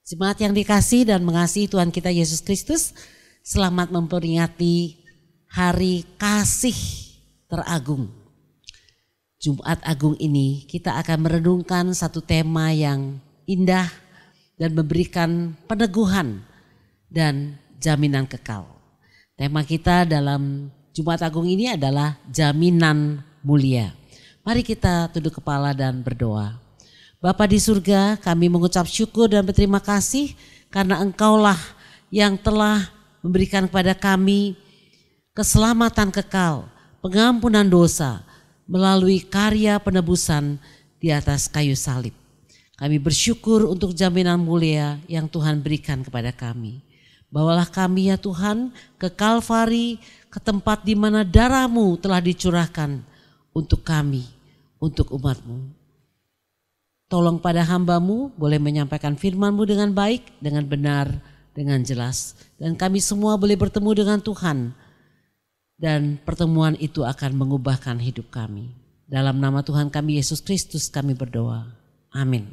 Jemaat yang dikasihi dan mengasihi Tuhan kita Yesus Kristus, selamat memperingati Hari Kasih Teragung. Jumat Agung ini kita akan merenungkan satu tema yang indah dan memberikan peneguhan dan jaminan kekal. Tema kita dalam Jumat Agung ini adalah jaminan mulia. Mari kita tunduk kepala dan berdoa. Bapa di surga, kami mengucap syukur dan berterima kasih karena Engkaulah yang telah memberikan kepada kami keselamatan kekal, pengampunan dosa melalui karya penebusan di atas kayu salib. Kami bersyukur untuk jaminan mulia yang Tuhan berikan kepada kami. Bawalah kami ya Tuhan ke Kalvari, ke tempat di mana darah-Mu telah dicurahkan untuk kami, untuk umat-Mu. Tolong pada hamba-Mu boleh menyampaikan firman-Mu dengan baik, dengan benar, dengan jelas. Dan kami semua boleh bertemu dengan Tuhan. Dan pertemuan itu akan mengubahkan hidup kami. Dalam nama Tuhan kami Yesus Kristus kami berdoa. Amin.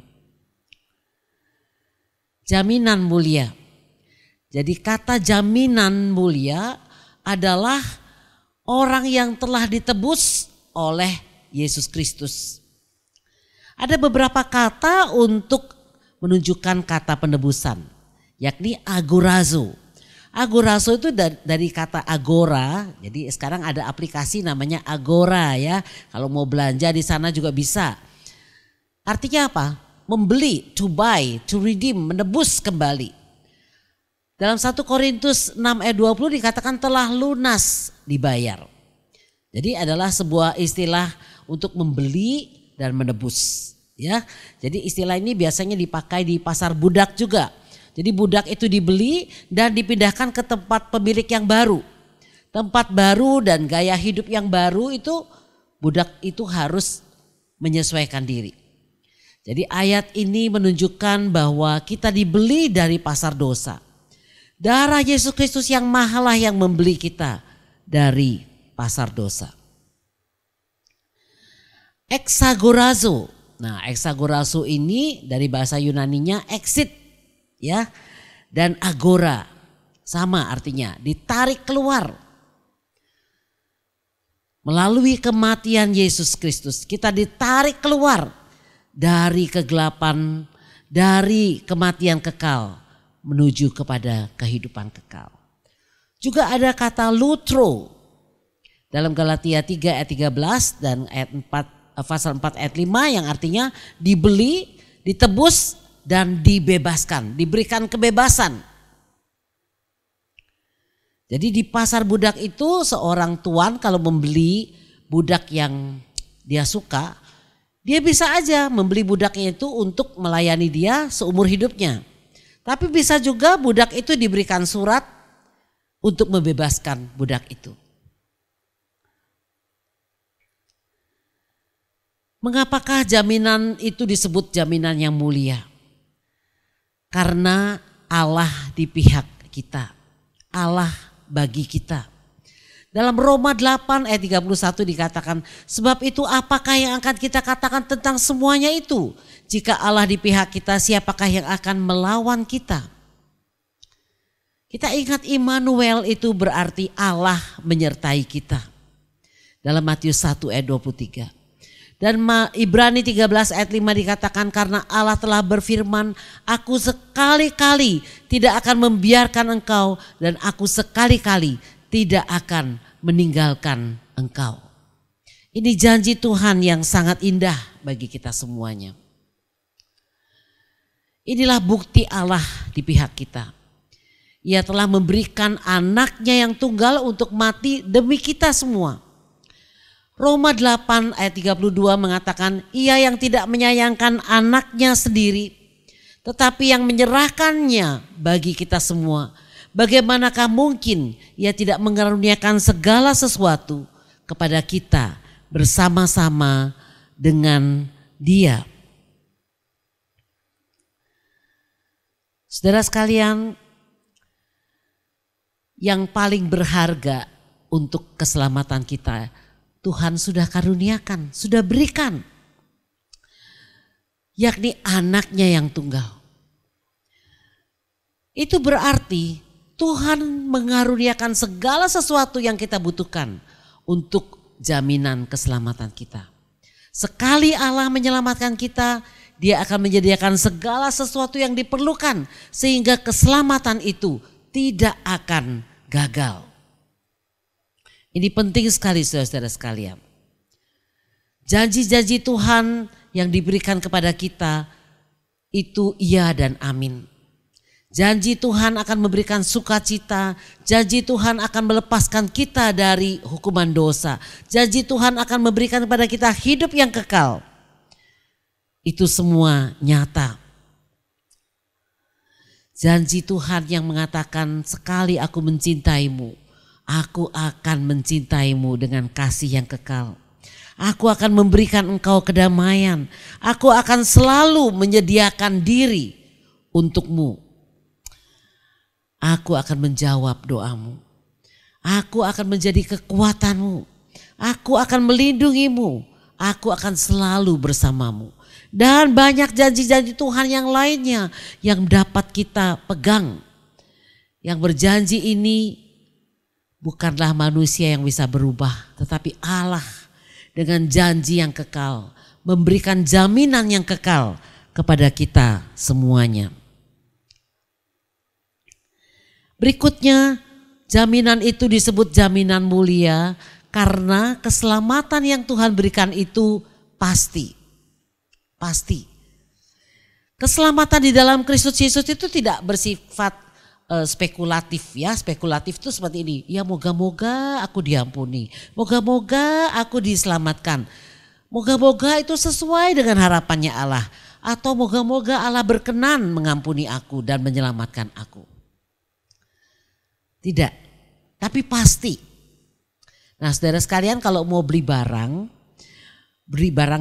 Jaminan mulia. Jadi kata jaminan mulia adalah orang yang telah ditebus oleh Yesus Kristus. Ada beberapa kata untuk menunjukkan kata penebusan, yakni agorazo. Agorazo itu dari kata agora, jadi sekarang ada aplikasi namanya Agora ya. Kalau mau belanja di sana juga bisa. Artinya apa? Membeli, to buy, to redeem, menebus kembali. Dalam 1 Korintus 6 ayat 20 dikatakan telah lunas dibayar. Jadi adalah sebuah istilah untuk membeli dan menebus ya. Jadi istilah ini biasanya dipakai di pasar budak juga. Jadi budak itu dibeli dan dipindahkan ke tempat pemilik yang baru. Tempat baru dan gaya hidup yang baru itu budak itu harus menyesuaikan diri. Jadi ayat ini menunjukkan bahwa kita dibeli dari pasar dosa. Darah Yesus Kristus yang mahal lah yang membeli kita dari pasar dosa. Exagorazo. Nah, exagorazo ini dari bahasa Yunaninya exit ya. Dan agora sama artinya ditarik keluar. Melalui kematian Yesus Kristus kita ditarik keluar dari kegelapan, dari kematian kekal menuju kepada kehidupan kekal. Juga ada kata lutro dalam Galatia 3 ayat 13 dan ayat 4 pasal 4 ayat 5 yang artinya dibeli, ditebus dan dibebaskan, diberikan kebebasan. Jadi di pasar budak itu seorang tuan kalau membeli budak yang dia suka, dia bisa aja membeli budaknya itu untuk melayani dia seumur hidupnya. Tapi bisa juga budak itu diberikan surat untuk membebaskan budak itu. Mengapakah jaminan itu disebut jaminan yang mulia? Karena Allah di pihak kita. Allah bagi kita. Dalam Roma 8 ayat 31 dikatakan, sebab itu apakah yang akan kita katakan tentang semuanya itu? Jika Allah di pihak kita, siapakah yang akan melawan kita? Kita ingat Immanuel itu berarti Allah menyertai kita. Dalam Matius 1 ayat 23. Dan Ibrani 13 ayat 5 dikatakan karena Allah telah berfirman, aku sekali-kali tidak akan membiarkan engkau dan aku sekali-kali tidak akan meninggalkan engkau. Ini janji Tuhan yang sangat indah bagi kita semuanya. Inilah bukti Allah di pihak kita. Ia telah memberikan anaknya yang tunggal untuk mati demi kita semua. Roma 8 ayat 32 mengatakan ia yang tidak menyayangkan anaknya sendiri tetapi yang menyerahkannya bagi kita semua. Bagaimanakah mungkin ia tidak mengaruniakan segala sesuatu kepada kita bersama-sama dengan Dia. Saudara sekalian, yang paling berharga untuk keselamatan kita Tuhan sudah karuniakan, sudah berikan. Yakni anaknya yang tunggal. Itu berarti Tuhan mengaruniakan segala sesuatu yang kita butuhkan untuk jaminan keselamatan kita. Sekali Allah menyelamatkan kita, Dia akan menyediakan segala sesuatu yang diperlukan sehingga keselamatan itu tidak akan gagal. Ini penting sekali saudara-saudara sekalian. Janji-janji Tuhan yang diberikan kepada kita itu iya dan amin. Janji Tuhan akan memberikan sukacita, janji Tuhan akan melepaskan kita dari hukuman dosa. Janji Tuhan akan memberikan kepada kita hidup yang kekal. Itu semua nyata. Janji Tuhan yang mengatakan sekali aku mencintaimu, aku akan mencintaimu dengan kasih yang kekal. Aku akan memberikan engkau kedamaian. Aku akan selalu menyediakan diri untukmu. Aku akan menjawab doamu. Aku akan menjadi kekuatanmu. Aku akan melindungimu. Aku akan selalu bersamamu. Dan banyak janji-janji Tuhan yang lainnya yang dapat kita pegang. Yang berjanji ini bukanlah manusia yang bisa berubah, tetapi Allah dengan janji yang kekal, memberikan jaminan yang kekal kepada kita semuanya. Berikutnya, jaminan itu disebut jaminan mulia karena keselamatan yang Tuhan berikan itu pasti. Pasti. Keselamatan di dalam Kristus Yesus itu tidak bersifat spekulatif ya. Spekulatif itu seperti ini. Ya moga-moga aku diampuni. Moga-moga aku diselamatkan. Moga-moga itu sesuai dengan harapannya Allah. Atau moga-moga Allah berkenan mengampuni aku dan menyelamatkan aku. Tidak, tapi pasti. Nah saudara sekalian kalau mau beli barang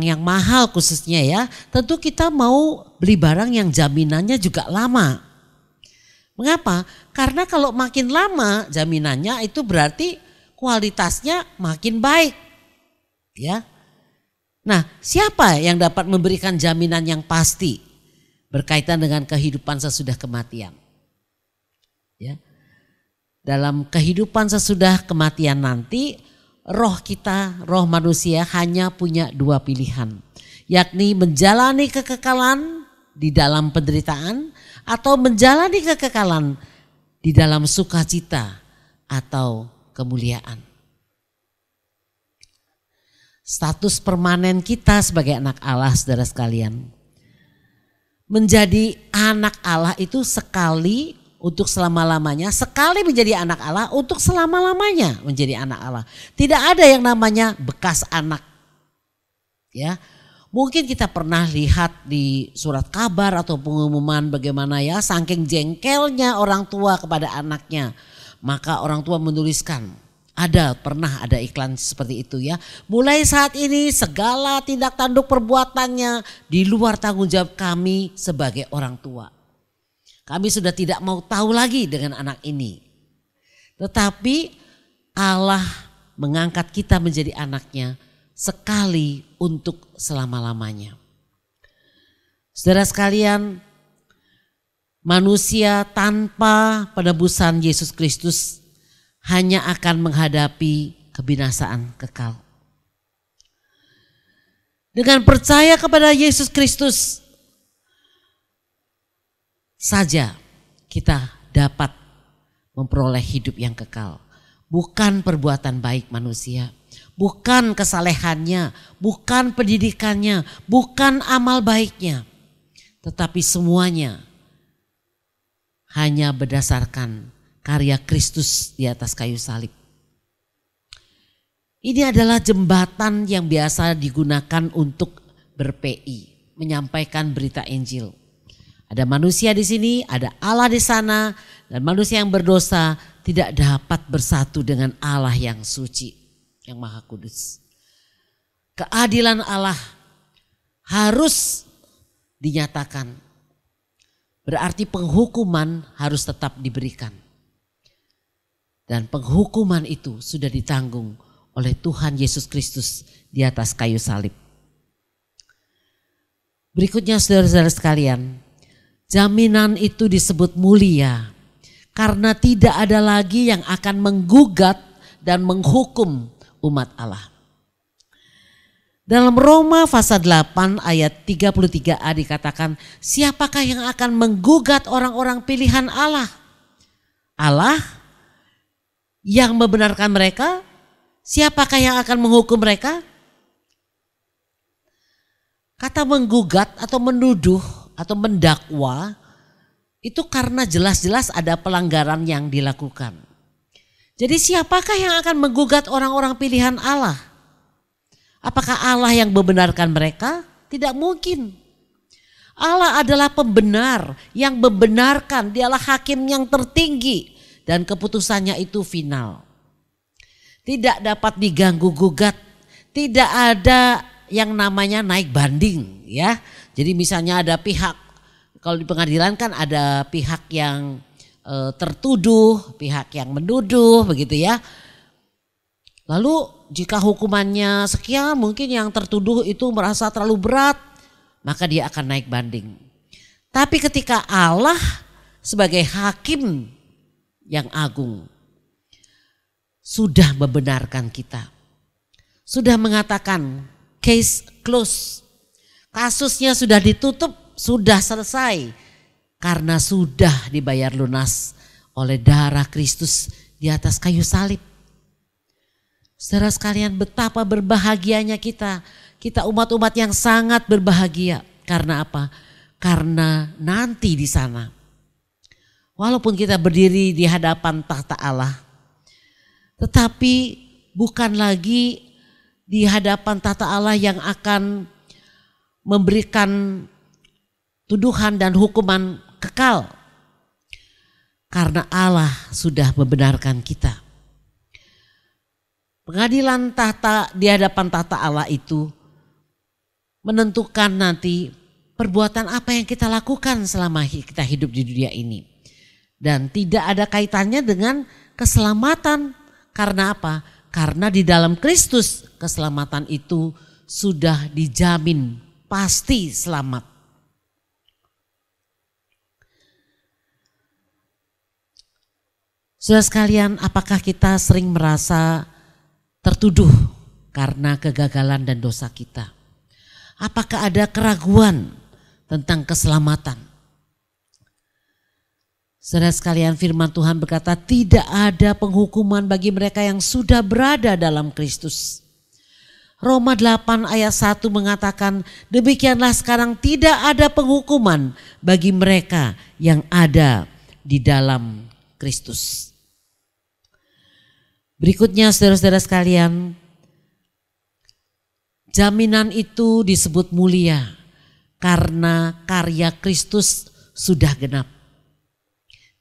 yang mahal khususnya ya, tentu kita mau beli barang yang jaminannya juga lama. Mengapa? Karena kalau makin lama jaminannya itu berarti kualitasnya makin baik. Ya. Nah, siapa yang dapat memberikan jaminan yang pasti berkaitan dengan kehidupan sesudah kematian? Ya. Dalam kehidupan sesudah kematian nanti, roh kita, roh manusia hanya punya dua pilihan. Yakni menjalani kekekalan di dalam penderitaan atau menjalani kekekalan di dalam sukacita atau kemuliaan. Status permanen kita sebagai anak Allah, saudara sekalian. Menjadi anak Allah itu sekali untuk selama-lamanya, sekali menjadi anak Allah untuk selama-lamanya menjadi anak Allah. Tidak ada yang namanya bekas anak. Ya. Mungkin kita pernah lihat di surat kabar atau pengumuman bagaimana ya saking jengkelnya orang tua kepada anaknya. Maka orang tua menuliskan, pernah ada iklan seperti itu ya. Mulai saat ini segala tindak tanduk perbuatannya di luar tanggung jawab kami sebagai orang tua. Kami sudah tidak mau tahu lagi dengan anak ini. Tetapi Allah mengangkat kita menjadi anaknya sekali untuk selama-lamanya. Saudara sekalian, manusia tanpa penebusan Yesus Kristus hanya akan menghadapi kebinasaan kekal. Dengan percaya kepada Yesus Kristus saja kita dapat memperoleh hidup yang kekal. Bukan perbuatan baik manusia, bukan kesalehannya, bukan pendidikannya, bukan amal baiknya. Tetapi semuanya hanya berdasarkan karya Kristus di atas kayu salib. Ini adalah jembatan yang biasa digunakan untuk ber-PI, menyampaikan berita Injil. Ada manusia di sini, ada Allah di sana, dan manusia yang berdosa tidak dapat bersatu dengan Allah yang suci, yang maha kudus. Keadilan Allah harus dinyatakan. Berarti penghukuman harus tetap diberikan. Dan penghukuman itu sudah ditanggung oleh Tuhan Yesus Kristus di atas kayu salib. Berikutnya saudara-saudara sekalian, Jaminan itu disebut mulia karena tidak ada lagi yang akan menggugat dan menghukum umat Allah. Dalam Roma pasal 8 ayat 33a dikatakan, siapakah yang akan menggugat orang-orang pilihan Allah? Allah yang membenarkan mereka, siapakah yang akan menghukum mereka? Kata menggugat atau menuduh atau mendakwa itu karena jelas-jelas ada pelanggaran yang dilakukan. Jadi siapakah yang akan menggugat orang-orang pilihan Allah? Apakah Allah yang membenarkan mereka? Tidak mungkin. Allah adalah pembenar yang membenarkan, dialah hakim yang tertinggi dan keputusannya itu final. Tidak dapat diganggu gugat, tidak ada yang namanya naik banding ya. Jadi misalnya ada pihak, kalau di pengadilan kan ada pihak yang tertuduh, pihak yang menuduh begitu ya. Lalu jika hukumannya sekian, mungkin yang tertuduh itu merasa terlalu berat, maka dia akan naik banding. Tapi ketika Allah sebagai hakim yang agung sudah membenarkan kita, sudah mengatakan case close, kasusnya sudah ditutup, sudah selesai karena sudah dibayar lunas oleh darah Kristus di atas kayu salib. Saudara sekalian, betapa berbahagianya kita umat-umat yang sangat berbahagia. Karena apa? Karena nanti di sana, walaupun kita berdiri di hadapan tahta Allah, tetapi bukan lagi di hadapan tahta Allah yang akan memberikan tuduhan dan hukuman kekal. Karena Allah sudah membenarkan kita. Pengadilan tahta di hadapan tahta Allah itu menentukan nanti perbuatan apa yang kita lakukan selama kita hidup di dunia ini. Dan tidak ada kaitannya dengan keselamatan. Karena apa? Karena di dalam Kristus keselamatan itu sudah dijamin pasti selamat. Saudara sekalian, apakah kita sering merasa tertuduh karena kegagalan dan dosa kita? Apakah ada keraguan tentang keselamatan? Saudara sekalian, firman Tuhan berkata tidak ada penghukuman bagi mereka yang sudah berada dalam Kristus. Roma 8 ayat 1 mengatakan demikianlah sekarang tidak ada penghukuman bagi mereka yang ada di dalam Kristus. Berikutnya saudara-saudara sekalian, jaminan itu disebut mulia karena karya Kristus sudah genap.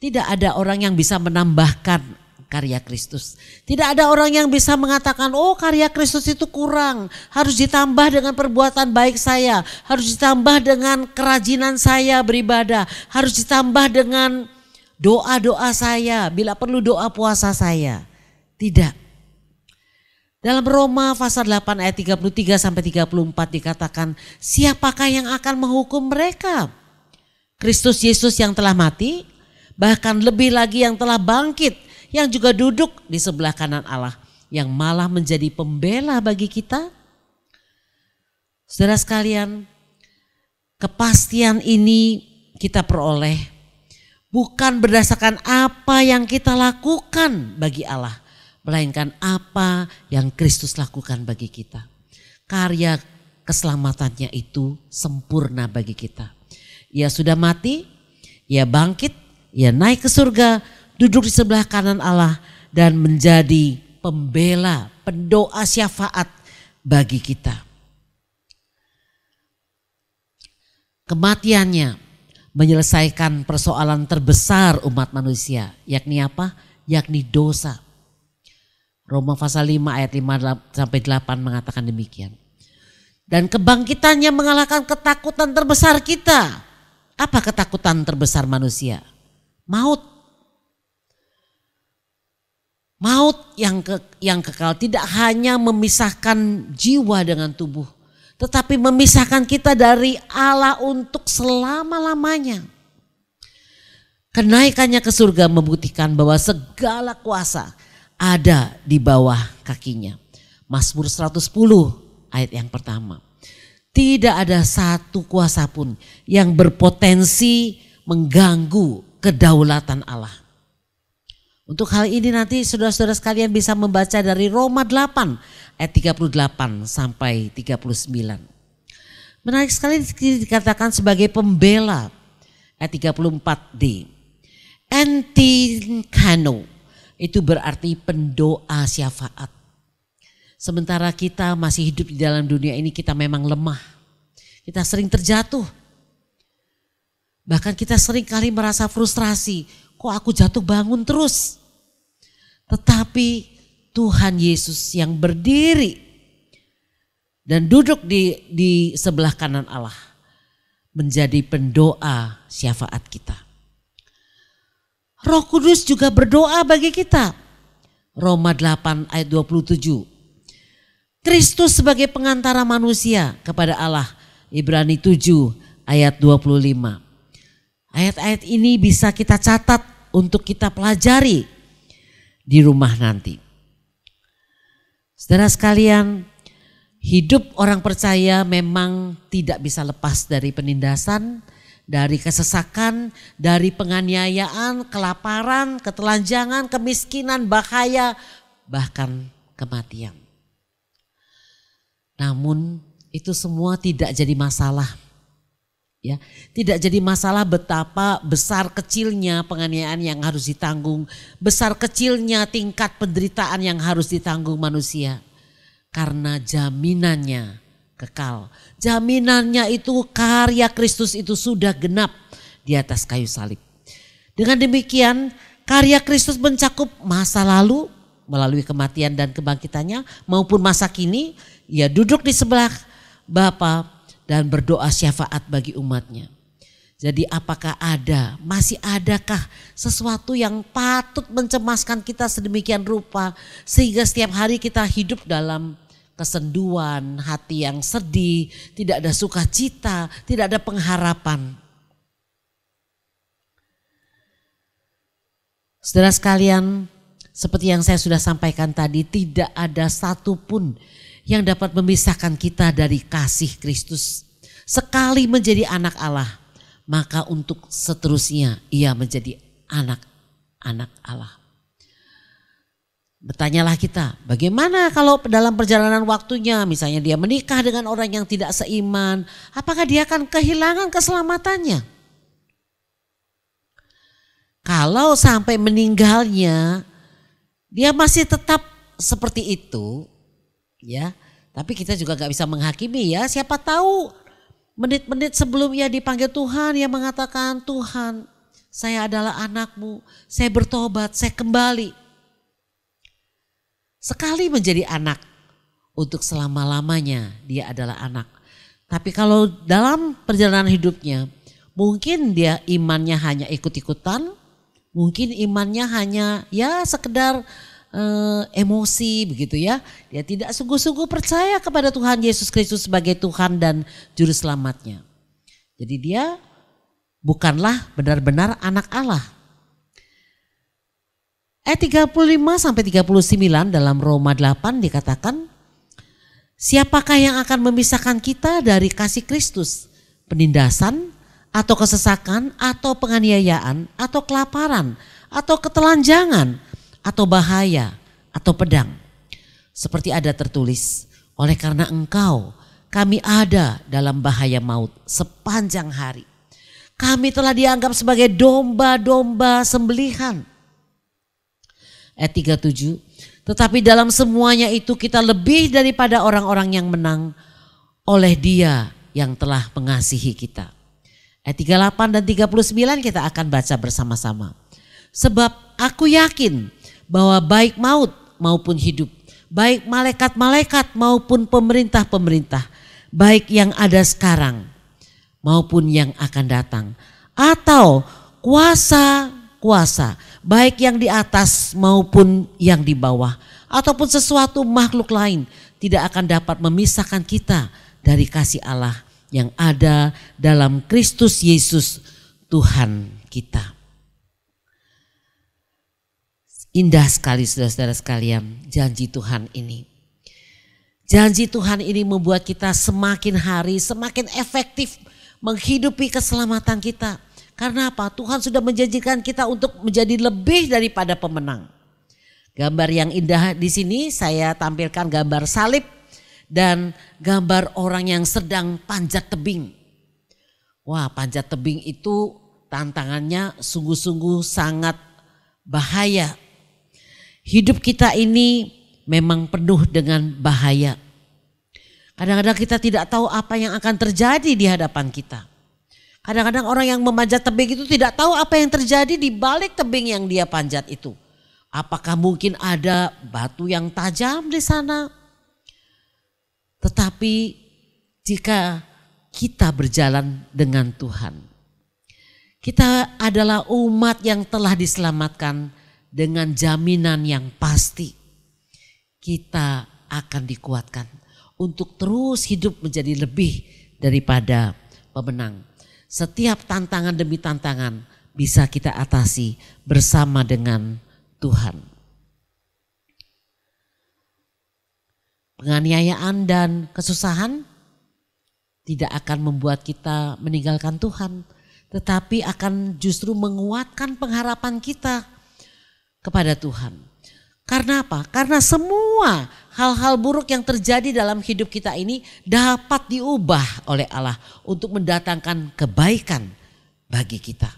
Tidak ada orang yang bisa menambahkan karya Kristus. Tidak ada orang yang bisa mengatakan, oh karya Kristus itu kurang, harus ditambah dengan perbuatan baik saya, harus ditambah dengan kerajinan saya beribadah, harus ditambah dengan doa-doa saya, bila perlu doa puasa saya. Tidak. Dalam Roma pasal 8 ayat 33 sampai 34 dikatakan, siapakah yang akan menghukum mereka? Kristus Yesus yang telah mati, bahkan lebih lagi yang telah bangkit, yang juga duduk di sebelah kanan Allah, yang malah menjadi pembela bagi kita. Saudara sekalian, kepastian ini kita peroleh bukan berdasarkan apa yang kita lakukan bagi Allah, melainkan apa yang Kristus lakukan bagi kita. Karya keselamatannya itu sempurna bagi kita. Ia sudah mati, ia bangkit, ia naik ke surga, duduk di sebelah kanan Allah dan menjadi pembela, pendoa syafaat bagi kita. Kematiannya menyelesaikan persoalan terbesar umat manusia, yakni apa? Yakni dosa. Roma pasal 5 ayat 5 sampai 8 mengatakan demikian. Dan kebangkitannya mengalahkan ketakutan terbesar kita. Apa ketakutan terbesar manusia? Maut. Maut yang kekal tidak hanya memisahkan jiwa dengan tubuh, tetapi memisahkan kita dari Allah untuk selama-lamanya. Kenaikannya ke surga membuktikan bahwa segala kuasa ada di bawah kakinya. Mazmur 110 ayat yang pertama. Tidak ada satu kuasa pun yang berpotensi mengganggu kedaulatan Allah. Untuk hal ini nanti saudara-saudara sekalian bisa membaca dari Roma 8 ayat 38 sampai 39. Menarik sekali dikatakan sebagai pembela ayat 34D. Entinkano itu berarti pendoa syafaat. Sementara kita masih hidup di dalam dunia ini, kita memang lemah. Kita sering terjatuh. Bahkan kita sering kali merasa frustrasi. Kok aku jatuh bangun terus? Tetapi Tuhan Yesus yang berdiri dan duduk di sebelah kanan Allah menjadi pendoa syafaat kita. Roh Kudus juga berdoa bagi kita. Roma 8 ayat 27. Kristus sebagai pengantara manusia kepada Allah. Ibrani 7 ayat 25. Ayat-ayat ini bisa kita catat untuk kita pelajari di rumah nanti. Saudara sekalian, hidup orang percaya memang tidak bisa lepas dari penindasan, dari kesesakan, dari penganiayaan, kelaparan, ketelanjangan, kemiskinan, bahaya, bahkan kematian. Namun itu semua tidak jadi masalah. Ya, tidak jadi masalah betapa besar kecilnya penganiayaan yang harus ditanggung, besar kecilnya tingkat penderitaan yang harus ditanggung manusia. Karena jaminannya kekal. Jaminannya itu karya Kristus itu sudah genap di atas kayu salib. Dengan demikian karya Kristus mencakup masa lalu melalui kematian dan kebangkitannya maupun masa kini. Ia duduk di sebelah Bapa dan berdoa syafaat bagi umatnya. Jadi apakah masih adakah sesuatu yang patut mencemaskan kita sedemikian rupa sehingga setiap hari kita hidup dalam kesenduan, hati yang sedih, tidak ada sukacita, tidak ada pengharapan. Saudara sekalian, seperti yang saya sudah sampaikan tadi, tidak ada satupun yang dapat memisahkan kita dari kasih Kristus. Sekali menjadi anak Allah, maka untuk seterusnya ia menjadi anak-anak Allah. Bertanyalah kita, bagaimana kalau dalam perjalanan waktunya misalnya dia menikah dengan orang yang tidak seiman, apakah dia akan kehilangan keselamatannya? Kalau sampai meninggalnya dia masih tetap seperti itu, ya, tapi kita juga gak bisa menghakimi ya. Siapa tahu menit-menit sebelum ia dipanggil Tuhan, ia mengatakan, Tuhan, saya adalah anakmu, saya bertobat, saya kembali. Sekali menjadi anak, untuk selama-lamanya dia adalah anak. Tapi kalau dalam perjalanan hidupnya, mungkin dia imannya hanya ikut-ikutan, mungkin imannya hanya ya sekedar emosi begitu ya. Dia tidak sungguh-sungguh percaya kepada Tuhan Yesus Kristus sebagai Tuhan dan Juru Selamatnya. Jadi dia bukanlah benar-benar anak Allah. Ayat 35 sampai 39 dalam Roma 8 dikatakan, siapakah yang akan memisahkan kita dari kasih Kristus? Penindasan atau kesesakan atau penganiayaan atau kelaparan atau ketelanjangan atau bahaya, atau pedang. Seperti ada tertulis, oleh karena engkau, kami ada dalam bahaya maut sepanjang hari. Kami telah dianggap sebagai domba-domba sembelihan. Ayat 37, tetapi dalam semuanya itu kita lebih daripada orang-orang yang menang oleh Dia yang telah mengasihi kita. Ayat 38 dan 39 kita akan baca bersama-sama. Sebab aku yakin bahwa baik maut maupun hidup, baik malaikat-malaikat maupun pemerintah-pemerintah, baik yang ada sekarang maupun yang akan datang, atau kuasa-kuasa, baik yang di atas maupun yang di bawah, ataupun sesuatu makhluk lain, tidak akan dapat memisahkan kita dari kasih Allah yang ada dalam Kristus Yesus Tuhan kita. Indah sekali saudara-saudara sekalian janji Tuhan ini. Janji Tuhan ini membuat kita semakin hari semakin efektif menghidupi keselamatan kita. Karena apa? Tuhan sudah menjanjikan kita untuk menjadi lebih daripada pemenang. Gambar yang indah di sini saya tampilkan gambar salib dan gambar orang yang sedang panjat tebing. Wah, panjat tebing itu tantangannya sungguh-sungguh sangat bahaya. Hidup kita ini memang penuh dengan bahaya. Kadang-kadang kita tidak tahu apa yang akan terjadi di hadapan kita. Kadang-kadang orang yang memanjat tebing itu tidak tahu apa yang terjadi di balik tebing yang dia panjat itu. Apakah mungkin ada batu yang tajam di sana? Tetapi jika kita berjalan dengan Tuhan, kita adalah umat yang telah diselamatkan dengan jaminan yang pasti. Kita akan dikuatkan untuk terus hidup menjadi lebih daripada pemenang. Setiap tantangan demi tantangan bisa kita atasi bersama dengan Tuhan. Penganiayaan dan kesusahan tidak akan membuat kita meninggalkan Tuhan, tetapi akan justru menguatkan pengharapan kita kepada Tuhan. Karena apa? Karena semua hal-hal buruk yang terjadi dalam hidup kita ini dapat diubah oleh Allah untuk mendatangkan kebaikan bagi kita.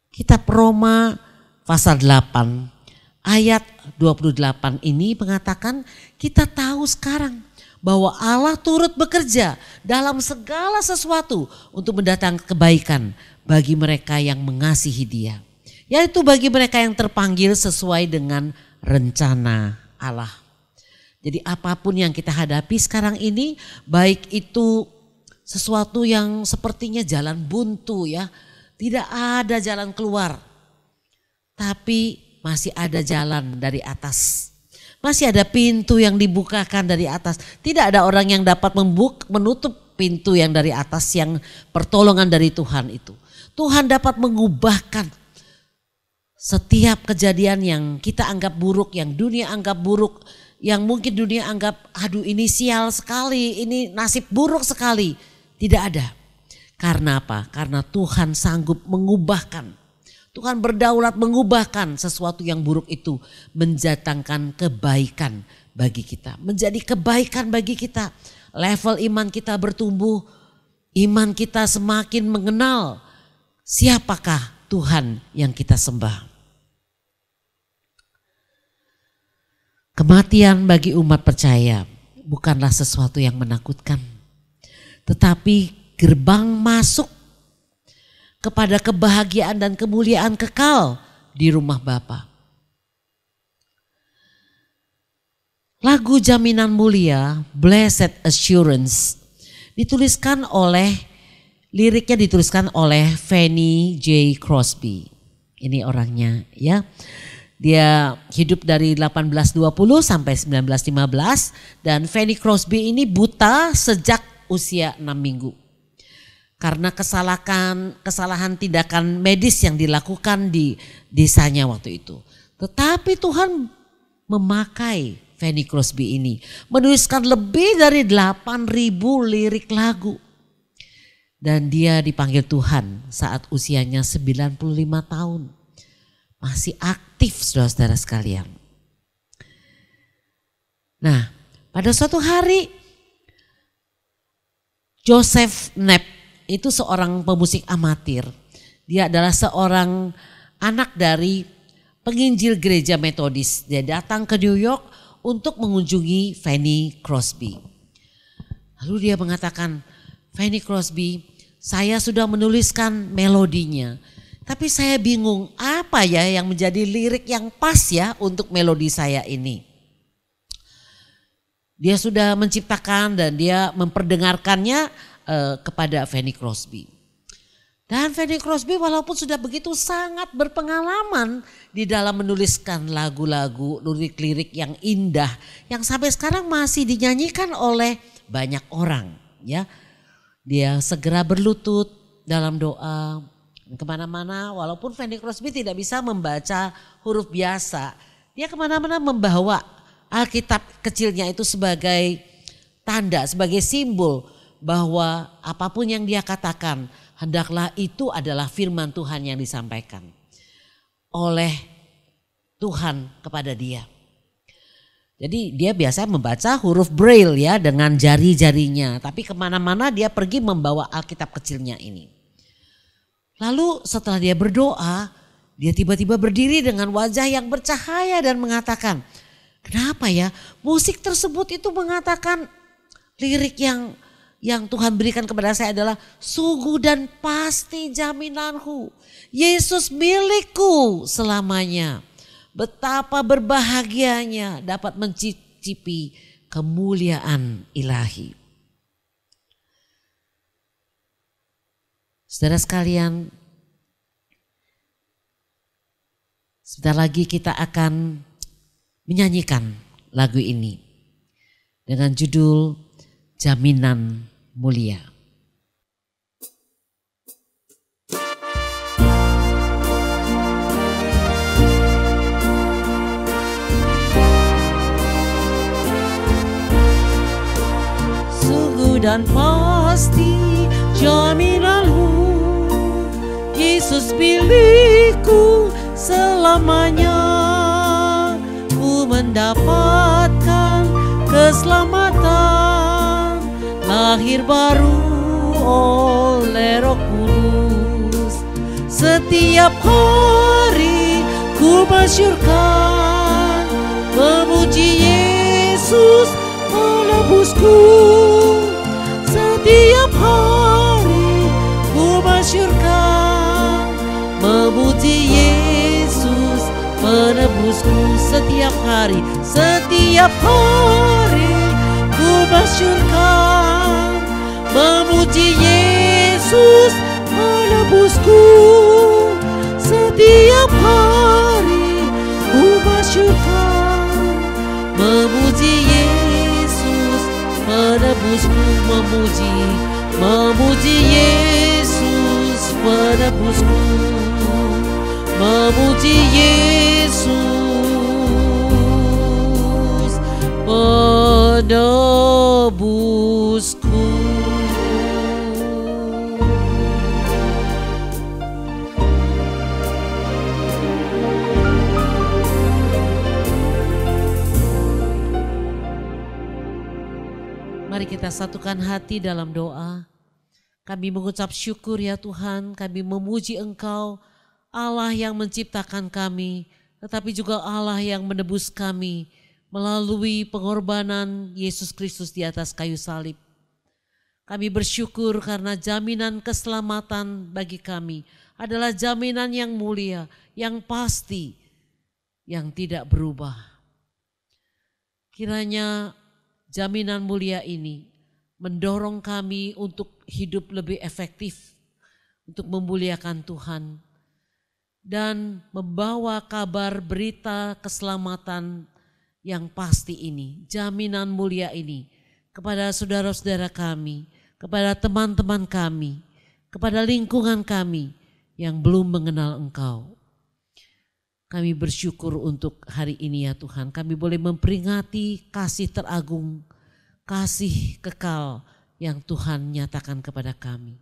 Kitab Roma pasal 8 ayat 28 ini mengatakan kita tahu sekarang bahwa Allah turut bekerja dalam segala sesuatu untuk mendatangkan kebaikan bagi mereka yang mengasihi Dia. Yaitu bagi mereka yang terpanggil sesuai dengan rencana Allah. Jadi apapun yang kita hadapi sekarang ini, baik itu sesuatu yang sepertinya jalan buntu ya, tidak ada jalan keluar. Tapi masih ada jalan dari atas. Masih ada pintu yang dibukakan dari atas. Tidak ada orang yang dapat menutup pintu yang dari atas yang pertolongan dari Tuhan itu. Tuhan dapat mengubahkan setiap kejadian yang kita anggap buruk, yang dunia anggap buruk, yang mungkin dunia anggap aduh ini sial sekali, ini nasib buruk sekali. Tidak ada. Karena apa? Karena Tuhan sanggup mengubahkan. Tuhan berdaulat mengubahkan sesuatu yang buruk itu mendatangkan kebaikan bagi kita. Menjadi kebaikan bagi kita. Level iman kita bertumbuh, iman kita semakin mengenal siapakah Tuhan yang kita sembah. Kematian bagi umat percaya bukanlah sesuatu yang menakutkan, tetapi gerbang masuk kepada kebahagiaan dan kemuliaan kekal di rumah Bapa. Lagu Jaminan Mulia, Blessed Assurance, liriknya dituliskan oleh Fanny J. Crosby. Ini orangnya ya. Dia hidup dari 1820 sampai 1915 dan Fanny Crosby ini buta sejak usia 6 minggu. Karena kesalahan tindakan medis yang dilakukan di desanya waktu itu. Tetapi Tuhan memakai Fanny Crosby ini menuliskan lebih dari 8.000 lirik lagu. Dan dia dipanggil Tuhan saat usianya 95 tahun. Masih aktif saudara-saudara sekalian. Nah, pada suatu hari Joseph Knapp itu seorang pemusik amatir. Dia adalah seorang anak dari penginjil gereja Metodis. Dia datang ke New York untuk mengunjungi Fanny Crosby. Lalu dia mengatakan, Fanny Crosby, saya sudah menuliskan melodinya. Tapi saya bingung apa ya yang menjadi lirik yang pas ya untuk melodi saya ini. Dia sudah menciptakan dan dia memperdengarkannya kepada Fanny Crosby. Dan Fanny Crosby walaupun sudah begitu sangat berpengalaman di dalam menuliskan lagu-lagu, lirik-lirik yang indah. Yang sampai sekarang masih dinyanyikan oleh banyak orang ya. Dia segera berlutut dalam doa. Kemana-mana, walaupun Fanny Crosby tidak bisa membaca huruf biasa, dia kemana-mana membawa Alkitab kecilnya itu sebagai tanda, sebagai simbol bahwa apapun yang dia katakan, hendaklah itu adalah firman Tuhan yang disampaikan oleh Tuhan kepada dia. Jadi dia biasa membaca huruf Braille ya dengan jari-jarinya, tapi kemana-mana dia pergi membawa Alkitab kecilnya ini. Lalu setelah dia berdoa, dia tiba-tiba berdiri dengan wajah yang bercahaya dan mengatakan, kenapa ya musik tersebut itu mengatakan lirik yang Tuhan berikan kepada saya adalah sungguh dan pasti jaminanku. Yesus milikku selamanya. Betapa berbahagianya dapat mencicipi kemuliaan ilahi. Saudara sekalian, sebentar lagi kita akan menyanyikan lagu ini dengan judul Jaminan Mulia. Sungguh dan pasti jaminanmu, Yesus milikku selamanya. Ku mendapatkan keselamatan, lahir baru oleh Roh Kudus. Setiap hari ku masyurkan, memuji Yesus menebusku. Setiap hari ku masyurkan, memuji Yesus menebusku. Setiap hari ku masyurkan, memuji Yesus menebusku. Setiap hari ku masyurkan, memuji Yesus menebusku. Memuji Yesus menebusku. Memuji Yesus menebusku. Mari kita satukan hati dalam doa. Kami mengucap syukur ya Tuhan, kami memuji Engkau, Allah yang menciptakan kami, tetapi juga Allah yang menebus kami melalui pengorbanan Yesus Kristus di atas kayu salib. Kami bersyukur karena jaminan keselamatan bagi kami adalah jaminan yang mulia, yang pasti, yang tidak berubah. Kiranya jaminan mulia ini mendorong kami untuk hidup lebih efektif, untuk memuliakan Tuhan, dan membawa kabar berita keselamatan yang pasti ini, jaminan mulia ini kepada saudara-saudara kami, kepada teman-teman kami, kepada lingkungan kami yang belum mengenal Engkau. Kami bersyukur untuk hari ini ya Tuhan, kami boleh memperingati kasih teragung, kasih kekal yang Tuhan nyatakan kepada kami.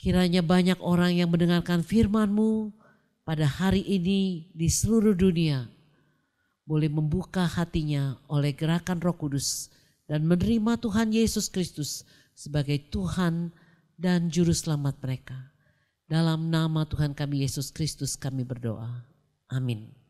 Kiranya banyak orang yang mendengarkan firman-Mu pada hari ini di seluruh dunia boleh membuka hatinya oleh gerakan Roh Kudus dan menerima Tuhan Yesus Kristus sebagai Tuhan dan Juru Selamat mereka. Dalam nama Tuhan kami Yesus Kristus kami berdoa. Amin.